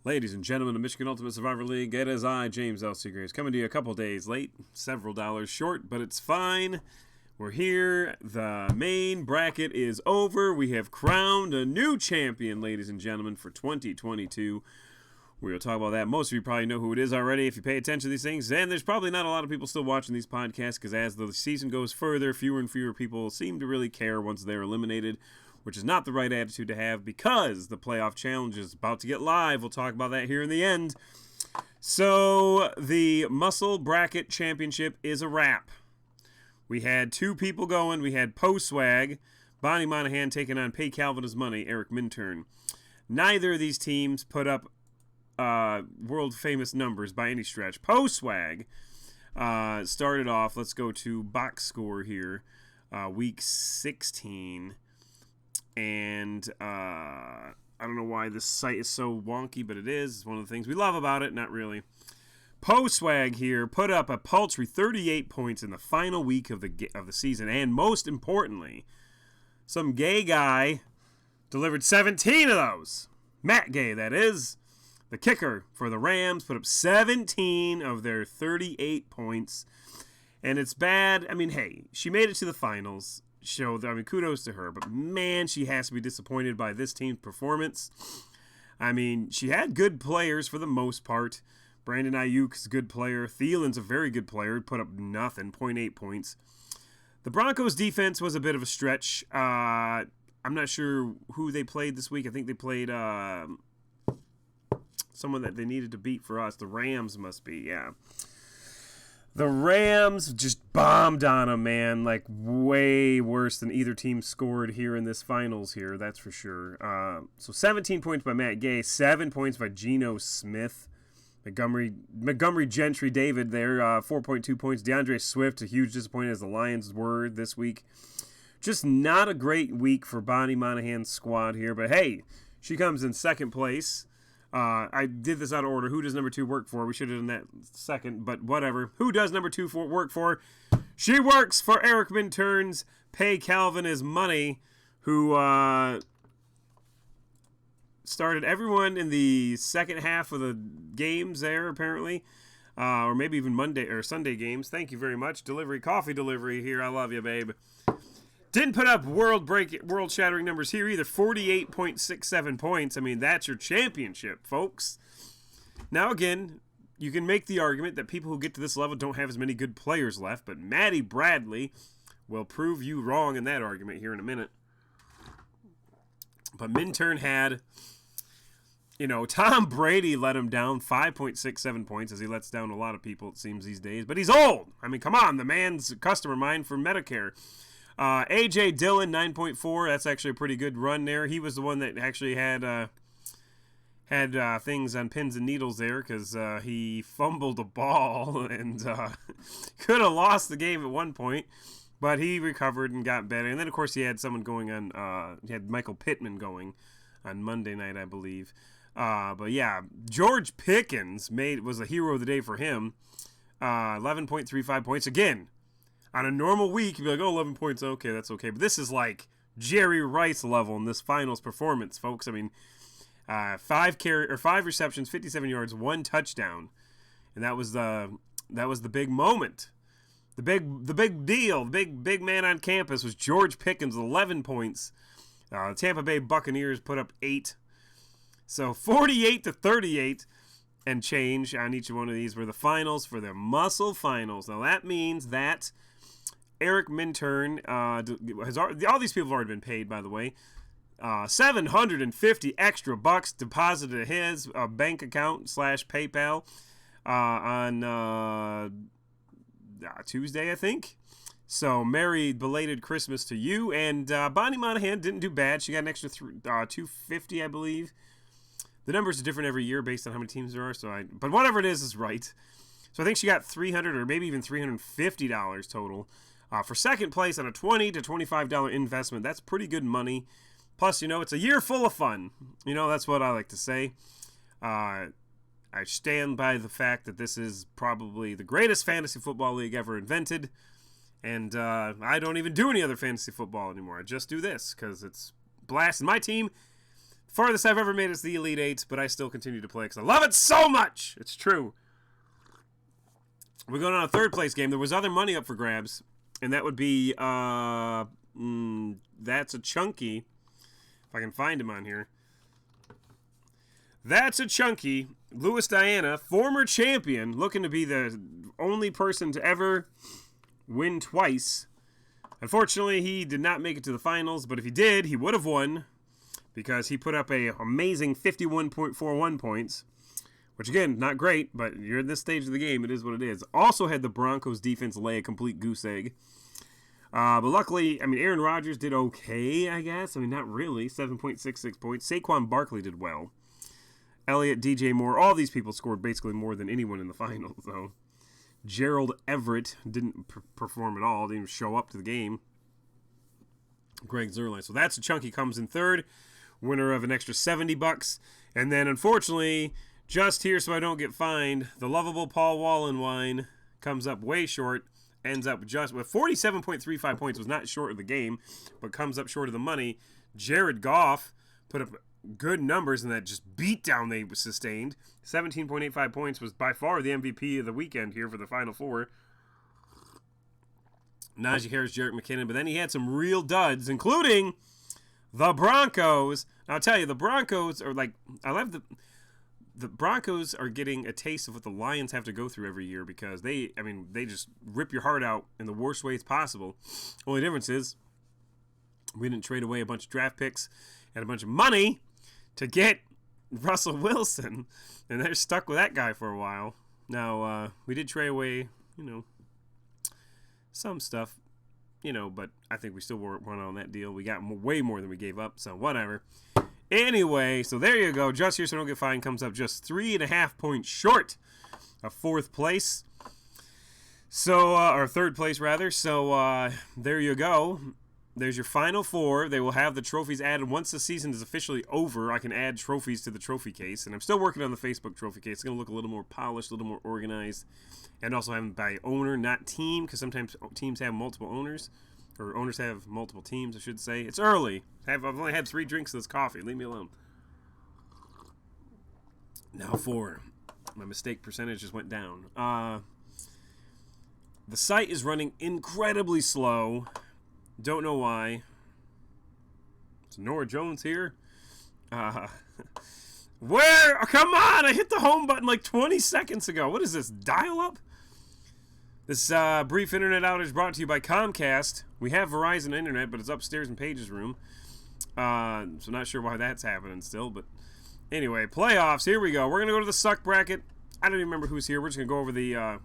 Ladies and gentlemen of Michigan Ultimate Survivor League, it is I, James L. Seagraves, coming to you a couple days late, several dollars short, but it's fine. We're here. The main bracket is over. We have crowned a new champion, ladies and gentlemen, for 2022. We'll talk about that. Most of you probably know who it is already if you pay attention to these things, and there's probably not a lot of people still watching these podcasts because as the season goes further, fewer and fewer people seem to really care once they're eliminated, which is not the right attitude to have because the playoff challenge is about to get live. We'll talk about that here in the end. So the MUSL Bracket Championship is a wrap. We had two people going. We had Swag, Bonnie Monahan taking on Pay Calvin His Money, Eric Minturn. Neither of these teams put up world-famous numbers by any stretch. Swag started off, let's go to box score here, week 16. And I don't know why this site is so wonky, but it is. It's one of the things we love about it. Not really. Swag here put up a paltry 38 points in the final week of the season. And most importantly, some gay guy delivered 17 of those. Matt Gay, that is. The kicker for the Rams put up 17 of their 38 points. And it's bad. I mean, hey, she made it to the finals. Kudos to her, but man, she has to be disappointed by this team's performance. I mean, she had good players for the most part. Brandon Ayuk's a good player. Thielen's a very good player. Put up nothing, 0.8 points. The Broncos' defense was a bit of a stretch. I'm not sure who they played this week. I think they played someone that they needed to beat for us. The Rams must be, yeah. The Rams just bombed on them, man, like way worse than either team scored here in this finals here, that's for sure. So 17 points by Matt Gay, 7 points by Geno Smith. Montgomery Gentry David there, 4.2 points. DeAndre Swift, a huge disappointment as the Lions were this week. Just not a great week for Bonnie Monahan's squad here, but hey, she comes in second place. I did this out of order. Who does number 2 work for? We should have done that second, but whatever. Who does number 2 work for? She works for Eric Minturn's Pay Calvin His Money, who started everyone in the second half of the games there, apparently. Or maybe even Monday or Sunday games. Thank you very much. Coffee delivery here. I love you, babe. Didn't put up world-shattering numbers here either. 48.67 points. I mean, that's your championship, folks. Now, again, you can make the argument that people who get to this level don't have as many good players left, but Maddie Bradley will prove you wrong in that argument here in a minute. But Minturn had, Tom Brady let him down 5.67 points, as he lets down a lot of people, it seems, these days. But he's old. I mean, come on, the man's a customer of mine for Medicare. A.J. Dillon, 9.4. That's actually a pretty good run there. He was the one that actually had things on pins and needles there because he fumbled the ball and could have lost the game at one point. But he recovered and got better. And then, of course, he had someone going on. He had Michael Pittman going on Monday night, I believe. But, yeah, George Pickens was a hero of the day for him. 11.35 points. Again, on a normal week, you'd be like, 11 points, okay, that's okay. But this is like Jerry Rice level in this finals performance, folks. I mean, 5 receptions, 57 yards, 1 touchdown. And that was the big moment. The big deal, the big man on campus was George Pickens, 11 points. The Tampa Bay Buccaneers put up 8. So 48-38 and change on each one of these were the finals for the MUSL Finals. Now that means that Eric Minturn all these people have already been paid, by the way. 750 extra bucks deposited to his bank account / PayPal on Tuesday, I think. So, merry belated Christmas to you. And Bonnie Monahan didn't do bad. She got an extra $250, I believe. The numbers are different every year based on how many teams there are. But whatever it is right. So I think she got $300 or maybe even $350 total. For second place on a $20 to $25 investment. That's pretty good money. Plus, it's a year full of fun. That's what I like to say. I stand by the fact that this is probably the greatest fantasy football league ever invented. And I don't even do any other fantasy football anymore. I just do this because it's blasting. My team Farthest I've ever made is the Elite Eight, but I still continue to play because I love it so much. It's true. We're going on a third place game. There was other money up for grabs, and that would be, that's a chunky. If I can find him on here. That's a chunky. Louis Diana, former champion, looking to be the only person to ever win twice. Unfortunately, he did not make it to the finals, but if he did, he would have won because he put up a amazing 51.41 points, which again, not great, but you're at this stage of the game, it is what it is. Also had the Broncos defense lay a complete goose egg. But luckily, I mean, Aaron Rodgers did okay, I guess. I mean, not really. 7.66 points. Saquon Barkley did well. Elliott, DJ Moore, all these people scored basically more than anyone in the finals, though. Gerald Everett didn't perform at all. Didn't even show up to the game. Greg Zuerlein. So that's a chunky comes in third. Winner of an extra $70. And then, unfortunately, just here so I don't get fined, the lovable Paul Wallenwine comes up way short. Ends up just with 47.35 points. Was not short of the game, but comes up short of the money. Jared Goff put up good numbers in that just beatdown they sustained. 17.85 points, was by far the MVP of the weekend here for the Final Four. Najee Harris, Jerick McKinnon, but then he had some real duds, including the Broncos. Now, I'll tell you, the Broncos are like, I love the Broncos are getting a taste of what the Lions have to go through every year because they just rip your heart out in the worst ways possible. Only difference is we didn't trade away a bunch of draft picks and a bunch of money to get Russell Wilson, and they're stuck with that guy for a while. Now, we did trade away, some stuff, but I think we still won on that deal. We got way more than we gave up, so whatever. Anyway, so there you go. Just here so don't get fined comes up just 3.5 points short of fourth place. So, or third place rather. So, there you go. There's your Final Four. They will have the trophies added once the season is officially over. I can add trophies to the trophy case, and I'm still working on the Facebook trophy case. It's going to look a little more polished, a little more organized, and also have them by owner, not team, because sometimes teams have multiple owners, or owners have multiple teams, I should say. It's early. I've only had 3 drinks of this coffee. Leave me alone. Now for my mistake percentage just went down. The site is running incredibly slow. Don't know why. Is Nora Jones here? Where? Oh, come on! I hit the home button like 20 seconds ago. What is this, dial-up? This brief internet outage brought to you by Comcast. We have Verizon Internet, but it's upstairs in Paige's room. So not sure why that's happening still. But anyway, playoffs. Here we go. We're going to go to the suck bracket. I don't even remember who's here. We're just going to go over the...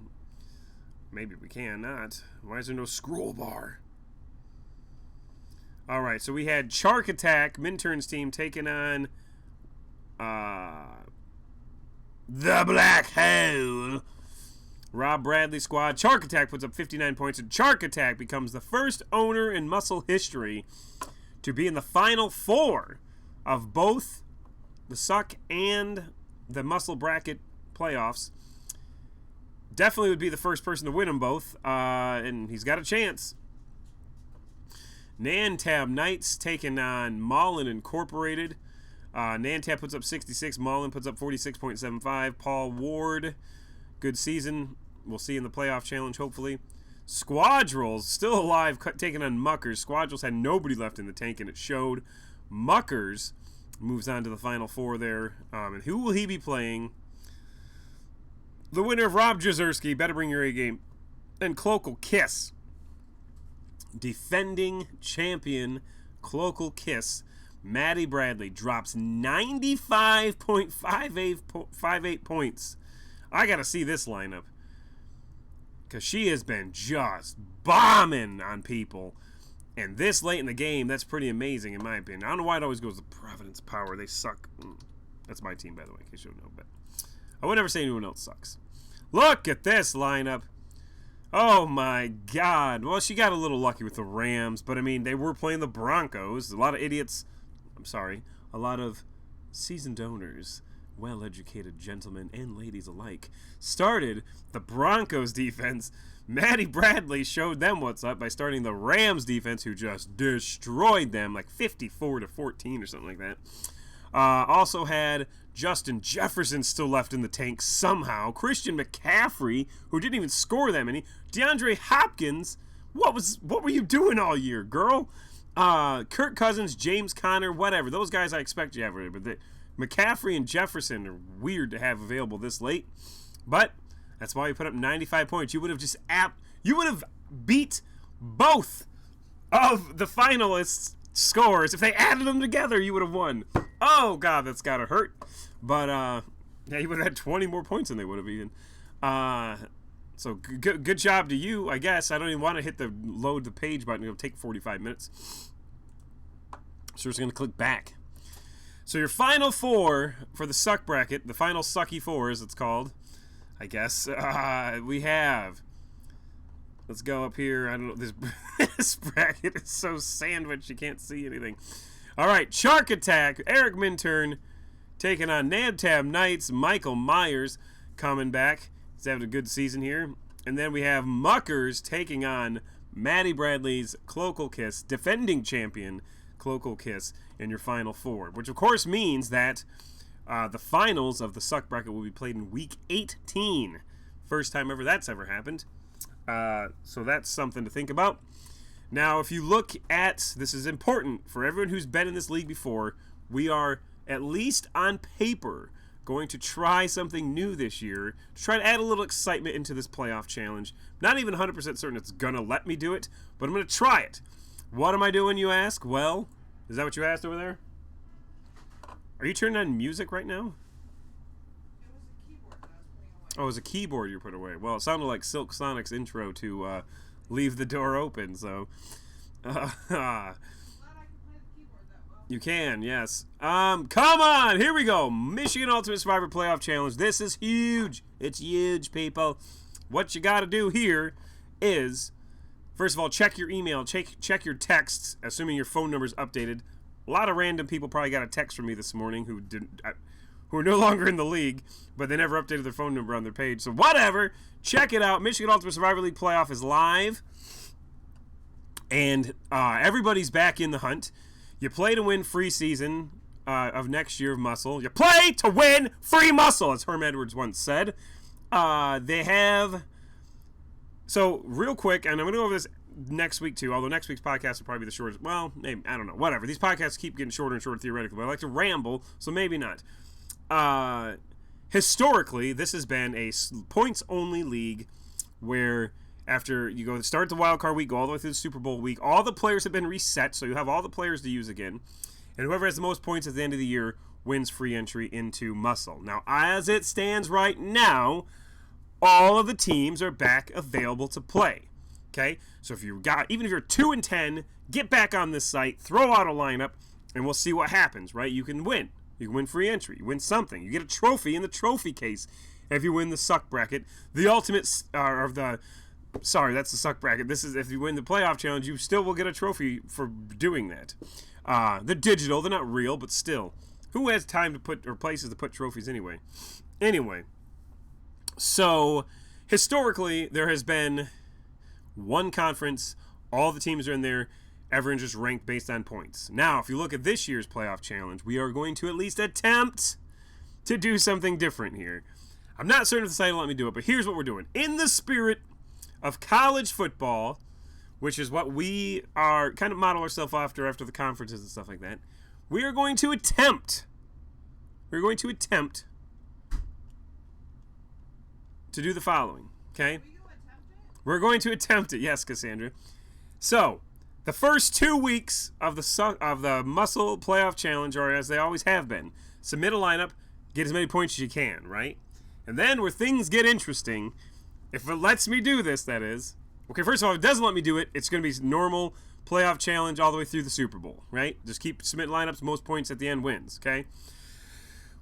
maybe we can not. Why is there no scroll bar? All right, so we had Shark Attack, Mintern's team, taking on the Black Hole. Rob Bradley squad. Shark Attack puts up 59 points, and Shark Attack becomes the first owner in MUSL history to be in the Final Four of both the Suck and the MUSL Bracket playoffs. Definitely would be the first person to win them both, and he's got a chance. Nantab Knights taking on Mullen Incorporated. Nantab puts up 66. Mullen puts up 46.75. Paul Ward, good season. We'll see in the playoff challenge, hopefully. Squadrels, still alive, taking on Muckers. Squadrels had nobody left in the tank, and it showed. Muckers moves on to the Final Four there. And who will he be playing? The winner of Rob Jazerski, better bring your A game. And Cloacal Kiss. Defending champion Cloacal Kiss, Maddie Bradley, drops 95.58 points. I got to see this lineup because she has been just bombing on people. And this late in the game, that's pretty amazing in my opinion. I don't know why it always goes to Providence Power. They suck. That's my team, by the way, in case you don't know. But I would never say anyone else sucks. Look at this lineup. Oh, my God. Well, she got a little lucky with the Rams, but, I mean, they were playing the Broncos. A lot of idiots, a lot of seasoned owners, well-educated gentlemen and ladies alike, started the Broncos defense. Maddie Bradley showed them what's up by starting the Rams defense, who just destroyed them, like 54-14 or something like that. Also had Justin Jefferson still left in the tank somehow. Christian McCaffrey, who didn't even score that many. DeAndre Hopkins, what were you doing all year, girl? Kirk Cousins, James Conner, whatever. Those guys I expect you have, but McCaffrey and Jefferson are weird to have available this late. But that's why you put up 95 points. You would have beat both of the finalists' scores. If they added them together, you would have won. Oh, God, that's got to hurt. But, yeah, you would have had 20 more points than they would have even. So, good job to you, I guess. I don't even want to hit the load the page button. It'll take 45 minutes. So, we're just going to click back. So, your final four for the suck bracket, the final sucky four, as it's called, I guess, we have... Let's go up here. I don't know. This bracket is so sandwiched you can't see anything. All right. Shark Attack. Eric Minturn taking on Nabtab Knights. Michael Myers coming back. He's having a good season here. And then we have Muckers taking on Maddie Bradley's Cloacal Kiss, defending champion Cloacal Kiss in your final four. Which, of course, means that the finals of the Suck Bracket will be played in Week 18. First time ever that's ever happened. So that's something to think about. Now, if you look at, this is important for everyone who's been in this league before, we are, at least on paper, going to try something new this year to try to add a little excitement into this playoff challenge. Not even 100% certain it's going to let me do it, but I'm going to try it. What am I doing, you ask? Well, is that what you asked over there? Are you turning on music right now? Oh, it was a keyboard you put away. Well, it sounded like Silk Sonic's intro to Leave the Door Open, so... You can, yes. Come on! Here we go! Michigan Ultimate Survivor Playoff Challenge. This is huge! It's huge, people. What you gotta do here is, first of all, check your email, check your texts, assuming your phone number's updated. A lot of random people probably got a text from me this morning who are no longer in the league, but they never updated their phone number on their page. So whatever, check it out. Michigan Ultimate Survivor League Playoff is live, and everybody's back in the hunt. You play to win free season of next year of MUSL. You play to win free MUSL, as Herm Edwards once said. They have... So, real quick, and I'm going to go over this next week too, although next week's podcast will probably be the shortest. Well, maybe, I don't know, whatever. These podcasts keep getting shorter and shorter theoretically, but I like to ramble, so maybe not. Historically, this has been a points-only league where after you go start the wild card week, go all the way through the Super Bowl week, all the players have been reset, so you have all the players to use again, and whoever has the most points at the end of the year wins free entry into MUSL. Now, as it stands right now, all of the teams are back available to play. Okay, so even if you're 2-10, get back on this site, throw out a lineup, and we'll see what happens. Right, you can win. You can win free entry. You win something. You get a trophy in the trophy case if you win the suck bracket. The ultimate sorry, that's the suck bracket. This is if you win the playoff challenge, you still will get a trophy for doing that. They're digital. They're not real, but still. Who has time to put or places to put trophies anyway? Anyway, so historically there has been one conference. All the teams are in there. Everyone's just ranked based on points. Now, if you look at this year's playoff challenge, we are going to at least attempt to do something different here. I'm not certain if the site will let me do it, but here's what we're doing. In the spirit of college football, which is what we are kind of model ourselves after the conferences and stuff like that, we are going to attempt to do the following, okay? We're going to attempt it. Yes, Cassandra. So, the first 2 weeks of the MUSL Playoff Challenge are as they always have been. Submit a lineup, get as many points as you can, right? And then where things get interesting, if it lets me do this, that is. Okay, first of all, if it doesn't let me do it, it's going to be normal playoff challenge all the way through the Super Bowl, right? Just keep submitting lineups, most points at the end wins, okay?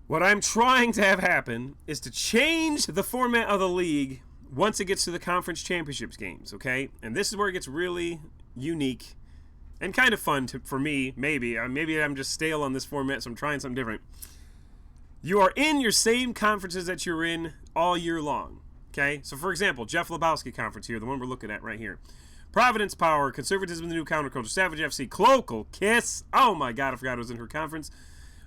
What I'm trying to have happen is to change the format of the league once it gets to the conference championships games, okay? And this is where it gets really unique and kind of fun for me, maybe. Maybe I'm just stale on this format, so I'm trying something different. You are in your same conferences that you're in all year long, okay? So, for example, Jeff Lebowski conference here, the one we're looking at right here. Providence Power, Conservatism, the New Counterculture, Savage FC, Cloacal, Kiss. Oh, my God, I forgot it was in her conference.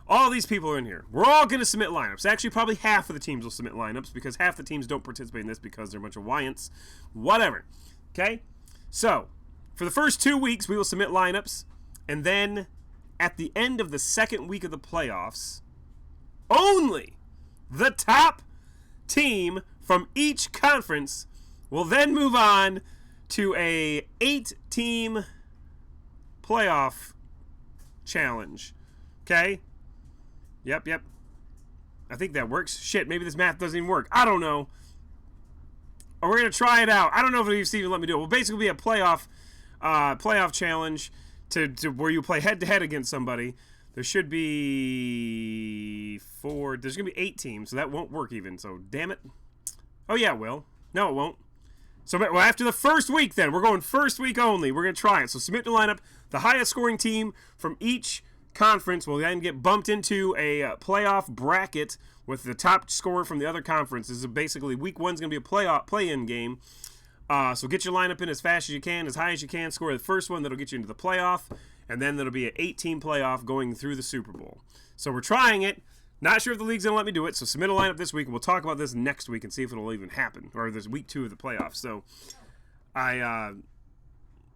all these people are in here. We're all going to submit lineups. Actually, probably half of the teams will submit lineups because half the teams don't participate in this because they're a bunch of Wyants. Whatever. Okay? So, for the first 2 weeks, we will submit lineups. And then, at the end of the second week of the playoffs, only the top team from each conference will then move on to a 8-team playoff challenge. Okay? Yep. I think that works. Shit, maybe this math doesn't even work. I don't know. Or we're going to try it out. I don't know if it'll even let me do it. Well, basically be a playoff challenge to where you play head-to-head against somebody. There should be there's going to be 8 teams, so that won't work even. So, damn it. Oh, yeah, it will. No, it won't. So, well, after the first week, then, we're going first week only. We're going to try it. So, submit the lineup. The highest scoring team from each conference will then get bumped into a playoff bracket with the top scorer from the other conference. This is basically week 1's going to be a play-in game. So get your lineup in as fast as you can, as high as you can. Score the first one. That'll get you into the playoff. And then there'll be an 8-team playoff going through the Super Bowl. So we're trying it. Not sure if the league's going to let me do it. So submit a lineup this week. And we'll talk about this next week and see if it'll even happen. Or there's week 2 of the playoffs. So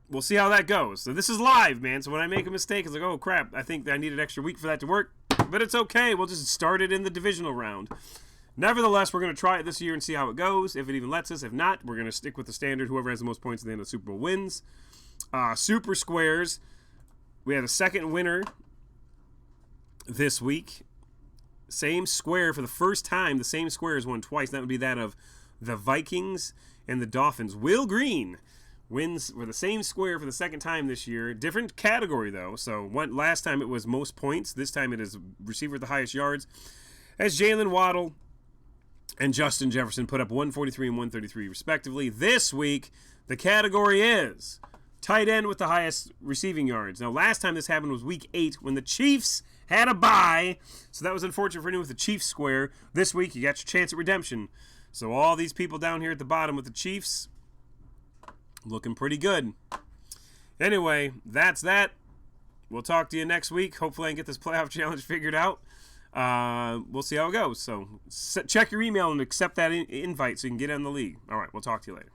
we'll see how that goes. So this is live, man. So when I make a mistake, it's like, oh, crap. I think I need an extra week for that to work. But it's okay. We'll just start it in the divisional round. Nevertheless, we're going to try it this year and see how it goes. If it even lets us. If not, we're going to stick with the standard. Whoever has the most points at the end of the Super Bowl wins. Super Squares. We had a second winner this week. Same square for the first time. The same square has won twice. That would be that of the Vikings and the Dolphins. Will Green wins for the same square for the second time this year. Different category, though. So last time it was most points. This time it is receiver with the highest yards. As Jalen Waddle and Justin Jefferson put up 143 and 133 respectively. This week, the category is tight end with the highest receiving yards. Now, last time this happened was week 8 when the Chiefs had a bye. So that was unfortunate for anyone with the Chiefs square. This week, you got your chance at redemption. So all these people down here at the bottom with the Chiefs, looking pretty good. Anyway, that's that. We'll talk to you next week. Hopefully I can get this playoff challenge figured out. We'll see how it goes. So check your email and accept that invite so you can get in the league. All right, we'll talk to you later.